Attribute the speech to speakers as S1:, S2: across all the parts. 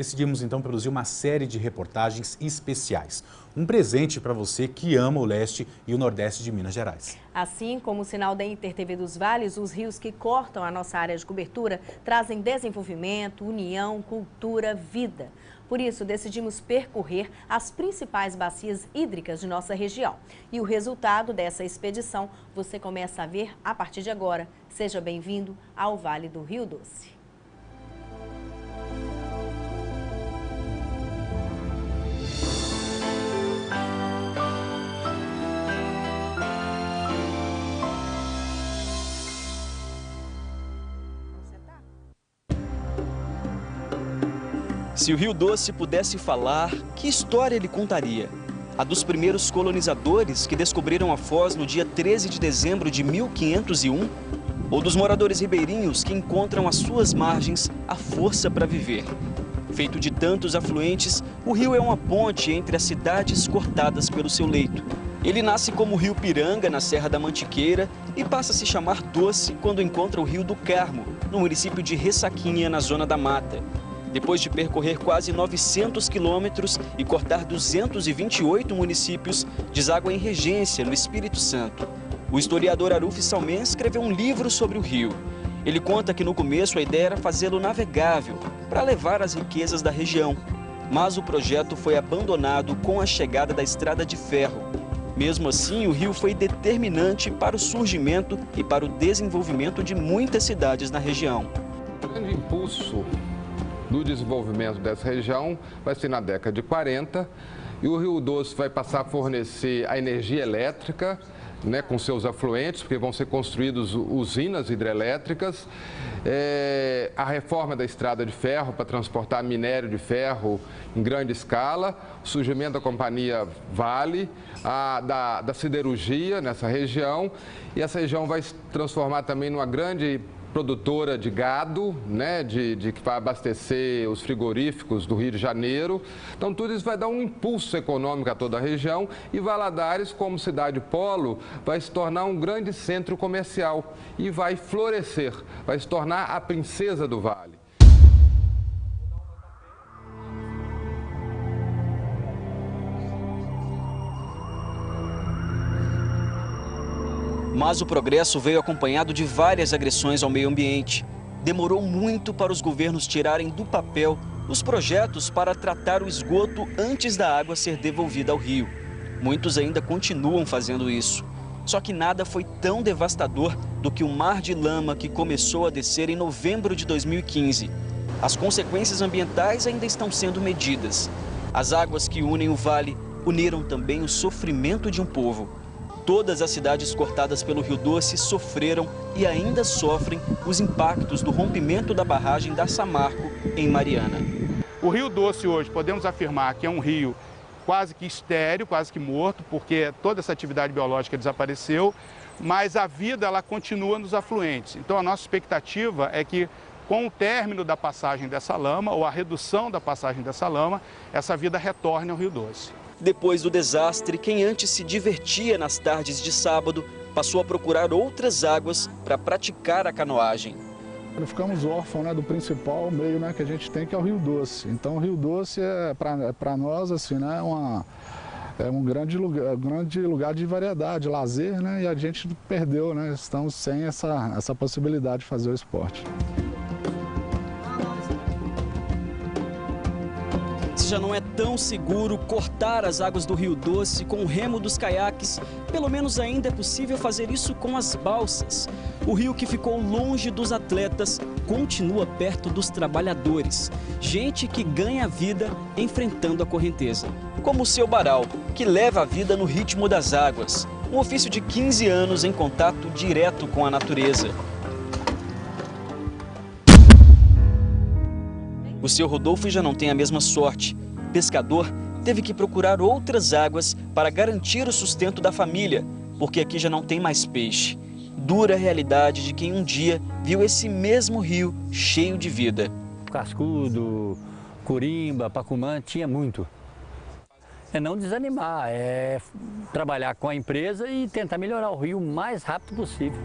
S1: decidimos então produzir uma série de reportagens especiais. Um presente para você que ama o leste e o nordeste de Minas Gerais.
S2: Assim como o sinal da InterTV dos Vales, os rios que cortam a nossa área de cobertura trazem desenvolvimento, união, cultura, vida. Por isso, decidimos percorrer as principais bacias hídricas de nossa região. E o resultado dessa expedição você começa a ver a partir de agora. Seja bem-vindo ao Vale do Rio Doce.
S3: Se o Rio Doce pudesse falar, que história ele contaria? A dos primeiros colonizadores que descobriram a Foz no dia 13 de dezembro de 1501? Ou dos moradores ribeirinhos que encontram às suas margens a força para viver? Feito de tantos afluentes, o rio é uma ponte entre as cidades cortadas pelo seu leito. Ele nasce como o Rio Piranga, na Serra da Mantiqueira, e passa a se chamar Doce quando encontra o Rio do Carmo, no município de Ressaquinha, na Zona da Mata. Depois de percorrer quase 900 quilômetros e cortar 228 municípios, deságua em Regência, no Espírito Santo. O historiador Aruf Salmen escreveu um livro sobre o rio. Ele conta que no começo a ideia era fazê-lo navegável, para levar as riquezas da região. Mas o projeto foi abandonado com a chegada da estrada de ferro. Mesmo assim, o rio foi determinante para o surgimento e para o desenvolvimento de muitas cidades na região.
S4: O grande impulso do desenvolvimento dessa região vai ser na década de 40, e o Rio Doce vai passar a fornecer a energia elétrica, com seus afluentes, porque vão ser construídas usinas hidrelétricas, a reforma da estrada de ferro para transportar minério de ferro em grande escala, o surgimento da companhia Vale, da siderurgia nessa região, e essa região vai se transformar também numa grande produtora de gado, que vai abastecer os frigoríficos do Rio de Janeiro. Então, tudo isso vai dar um impulso econômico a toda a região, e Valadares, como cidade polo, vai se tornar um grande centro comercial e vai florescer, vai se tornar a princesa do Vale.
S3: Mas o progresso veio acompanhado de várias agressões ao meio ambiente. Demorou muito para os governos tirarem do papel os projetos para tratar o esgoto antes da água ser devolvida ao rio. Muitos ainda continuam fazendo isso. Só que nada foi tão devastador do que o mar de lama que começou a descer em novembro de 2015. As consequências ambientais ainda estão sendo medidas. As águas que unem o vale uniram também o sofrimento de um povo. Todas as cidades cortadas pelo Rio Doce sofreram e ainda sofrem os impactos do rompimento da barragem da Samarco, em Mariana.
S5: O Rio Doce hoje, podemos afirmar que é um rio quase que estéril, quase que morto, porque toda essa atividade biológica desapareceu, mas a vida ela continua nos afluentes. Então a nossa expectativa é que, com o término da passagem dessa lama, ou a redução da passagem dessa lama, essa vida retorne ao Rio Doce.
S3: Depois do desastre, quem antes se divertia nas tardes de sábado passou a procurar outras águas para praticar a canoagem.
S6: Ficamos órfãos do principal meio que a gente tem, que é o Rio Doce. Então o Rio Doce para nós assim, é um grande lugar de variedade, lazer, e a gente perdeu, estamos sem essa possibilidade de fazer o esporte.
S3: Já não é tão seguro cortar as águas do Rio Doce com o remo dos caiaques, pelo menos ainda é possível fazer isso com as balsas. O rio que ficou longe dos atletas continua perto dos trabalhadores, gente que ganha a vida enfrentando a correnteza. Como o seu Baral, que leva a vida no ritmo das águas, um ofício de 15 anos em contato direto com a natureza. O seu Rodolfo já não tem a mesma sorte. Pescador, teve que procurar outras águas para garantir o sustento da família, porque aqui já não tem mais peixe. Dura realidade de quem um dia viu esse mesmo rio cheio de vida.
S7: Cascudo, Corimba, Pacumã, tinha muito. É não desanimar, é trabalhar com a empresa e tentar melhorar o rio o mais rápido possível.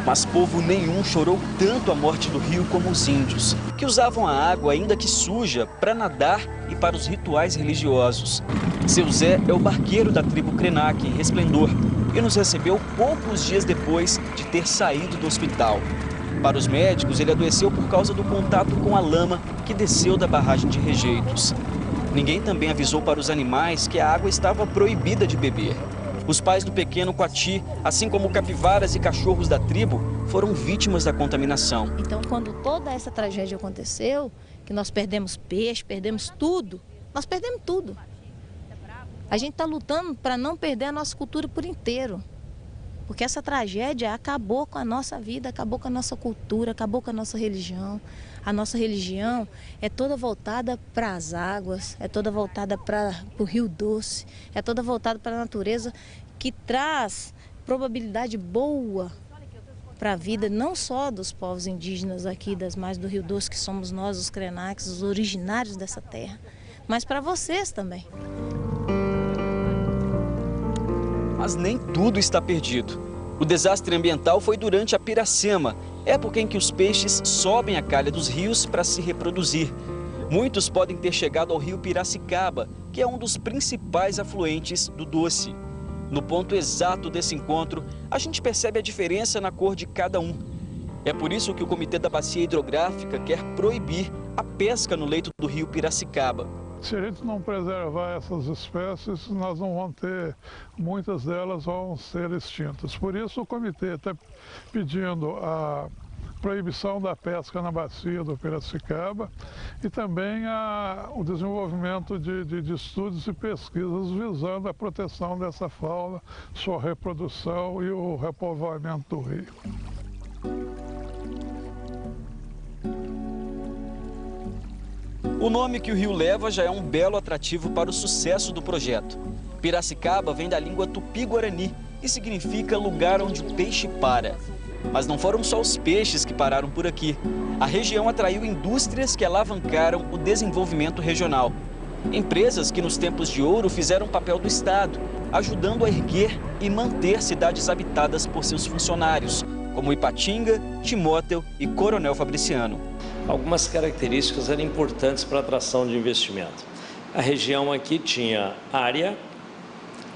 S3: Mas povo nenhum chorou tanto a morte do rio como os índios, que usavam a água, ainda que suja, para nadar e para os rituais religiosos. Seu Zé é o barqueiro da tribo Krenak, em Resplendor, e nos recebeu poucos dias depois de ter saído do hospital. Para os médicos, ele adoeceu por causa do contato com a lama que desceu da barragem de Rejeitos. Ninguém também avisou para os animais que a água estava proibida de beber. Os pais do pequeno Coati, assim como capivaras e cachorros da tribo, foram vítimas da contaminação.
S8: Então, quando toda essa tragédia aconteceu, que nós perdemos peixe, perdemos tudo, nós perdemos tudo. A gente está lutando para não perder a nossa cultura por inteiro. Porque essa tragédia acabou com a nossa vida, acabou com a nossa cultura, acabou com a nossa religião. A nossa religião é toda voltada para as águas, é toda voltada para o Rio Doce, é toda voltada para a natureza, que traz probabilidade boa para a vida, não só dos povos indígenas aqui das margens do Rio Doce, que somos nós, os Krenaks, os originários dessa terra, mas para vocês também.
S3: Mas nem tudo está perdido. O desastre ambiental foi durante a Piracema, época em que os peixes sobem a calha dos rios para se reproduzir. Muitos podem ter chegado ao rio Piracicaba, que é um dos principais afluentes do Doce. No ponto exato desse encontro, a gente percebe a diferença na cor de cada um. É por isso que o Comitê da Bacia Hidrográfica quer proibir a pesca no leito do rio Piracicaba.
S9: Se a gente não preservar essas espécies, nós não vamos ter, muitas delas vão ser extintas. Por isso o comitê está pedindo a proibição da pesca na bacia do Piracicaba e também o desenvolvimento de estudos e pesquisas visando a proteção dessa fauna, sua reprodução e o repovoamento do rio.
S3: O nome que o rio leva já é um belo atrativo para o sucesso do projeto. Piracicaba vem da língua tupi-guarani e significa lugar onde o peixe para. Mas não foram só os peixes que pararam por aqui. A região atraiu indústrias que alavancaram o desenvolvimento regional. Empresas que nos tempos de ouro fizeram o papel do Estado, ajudando a erguer e manter cidades habitadas por seus funcionários, como Ipatinga, Timóteo e Coronel Fabriciano.
S10: Algumas características eram importantes para a atração de investimento. A região aqui tinha área,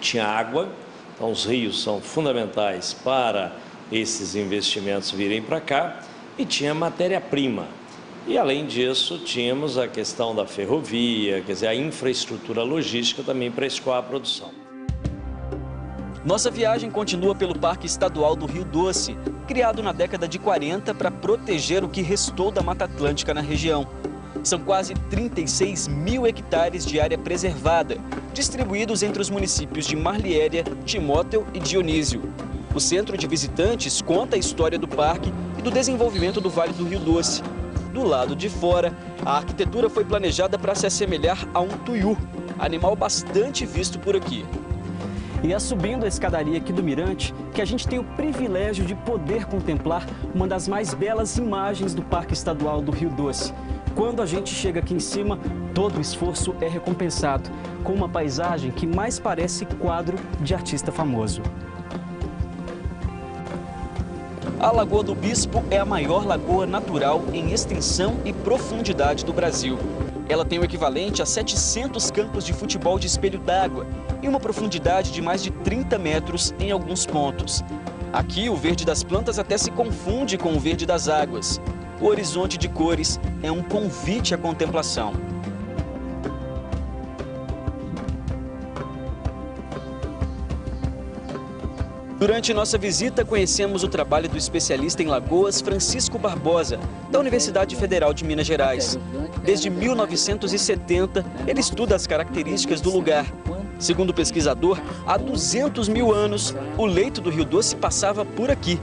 S10: tinha água, então os rios são fundamentais para esses investimentos virem para cá, e tinha matéria-prima. E além disso, tínhamos a questão da ferrovia, quer dizer, a infraestrutura logística também para escoar a produção.
S3: Nossa viagem continua pelo Parque Estadual do Rio Doce, criado na década de 40 para proteger o que restou da Mata Atlântica na região. São quase 36 mil hectares de área preservada, distribuídos entre os municípios de Marliéria, Timóteo e Dionísio. O centro de visitantes conta a história do parque e do desenvolvimento do Vale do Rio Doce. Do lado de fora, a arquitetura foi planejada para se assemelhar a um tuiú, animal bastante visto por aqui.
S11: E é subindo a escadaria aqui do Mirante que a gente tem o privilégio de poder contemplar uma das mais belas imagens do Parque Estadual do Rio Doce. Quando a gente chega aqui em cima, todo o esforço é recompensado, com uma paisagem que mais parece quadro de artista famoso.
S3: A Lagoa do Bispo é a maior lagoa natural em extensão e profundidade do Brasil. Ela tem o equivalente a 700 campos de futebol de espelho d'água e uma profundidade de mais de 30 metros em alguns pontos. Aqui, o verde das plantas até se confunde com o verde das águas. O horizonte de cores é um convite à contemplação. Durante nossa visita, conhecemos o trabalho do especialista em lagoas Francisco Barbosa, da Universidade Federal de Minas Gerais. Desde 1970, ele estuda as características do lugar. Segundo o pesquisador, há 200 mil anos, o leito do Rio Doce passava por aqui.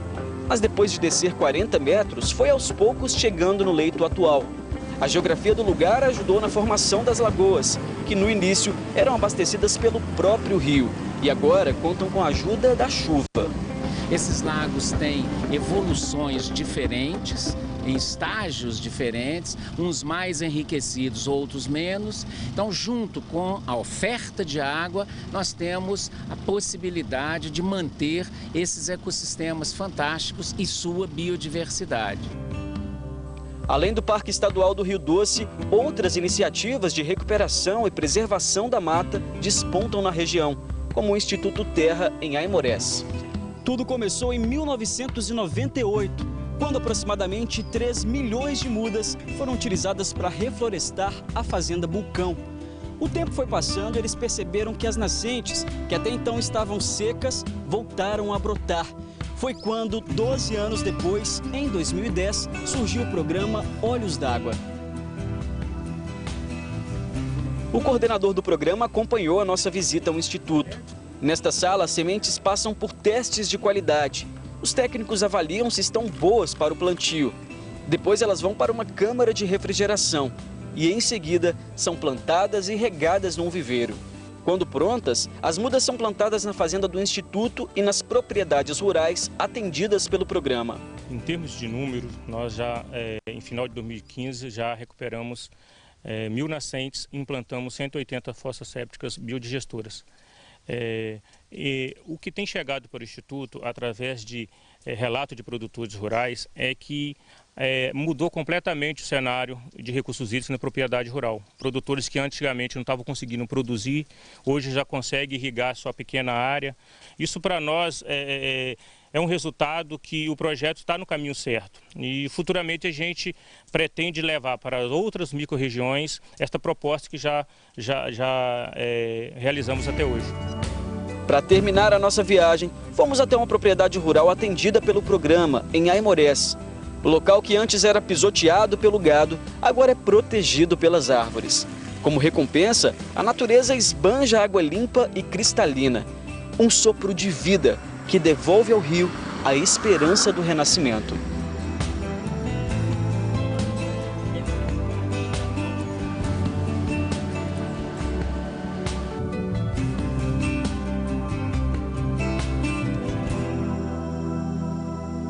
S3: Mas depois de descer 40 metros, foi aos poucos chegando no leito atual. A geografia do lugar ajudou na formação das lagoas, que no início eram abastecidas pelo próprio rio e agora contam com a ajuda da chuva.
S12: Esses lagos têm evoluções diferentes, em estágios diferentes, uns mais enriquecidos, outros menos. Então, junto com a oferta de água, nós temos a possibilidade de manter esses ecossistemas fantásticos e sua biodiversidade.
S3: Além do Parque Estadual do Rio Doce, outras iniciativas de recuperação e preservação da mata despontam na região, como o Instituto Terra em Aimorés. Tudo começou em 1998, quando aproximadamente 3 milhões de mudas foram utilizadas para reflorestar a Fazenda Bulcão. O tempo foi passando e eles perceberam que as nascentes, que até então estavam secas, voltaram a brotar. Foi quando, 12 anos depois, em 2010, surgiu o programa Olhos d'Água. O coordenador do programa acompanhou a nossa visita ao Instituto. Nesta sala, as sementes passam por testes de qualidade. Os técnicos avaliam se estão boas para o plantio. Depois elas vão para uma câmara de refrigeração e, em seguida, são plantadas e regadas num viveiro. Quando prontas, as mudas são plantadas na fazenda do Instituto e nas propriedades rurais atendidas pelo programa.
S13: Em termos de número, nós já, em final de 2015, já recuperamos 1.000 nascentes e implantamos 180 fossas sépticas biodigestoras. E o que tem chegado para o Instituto, através de relato de produtores rurais, é que mudou completamente o cenário de recursos hídricos na propriedade rural. Produtores que antigamente não estavam conseguindo produzir, hoje já conseguem irrigar a sua pequena área. Isso para nós é um resultado que o projeto está no caminho certo. E futuramente a gente pretende levar para outras micro-regiões esta proposta que já realizamos até hoje.
S3: Para terminar a nossa viagem, fomos até uma propriedade rural atendida pelo programa, em Aimorés. O local que antes era pisoteado pelo gado, agora é protegido pelas árvores. Como recompensa, a natureza esbanja água limpa e cristalina. Um sopro de vida que devolve ao rio a esperança do renascimento.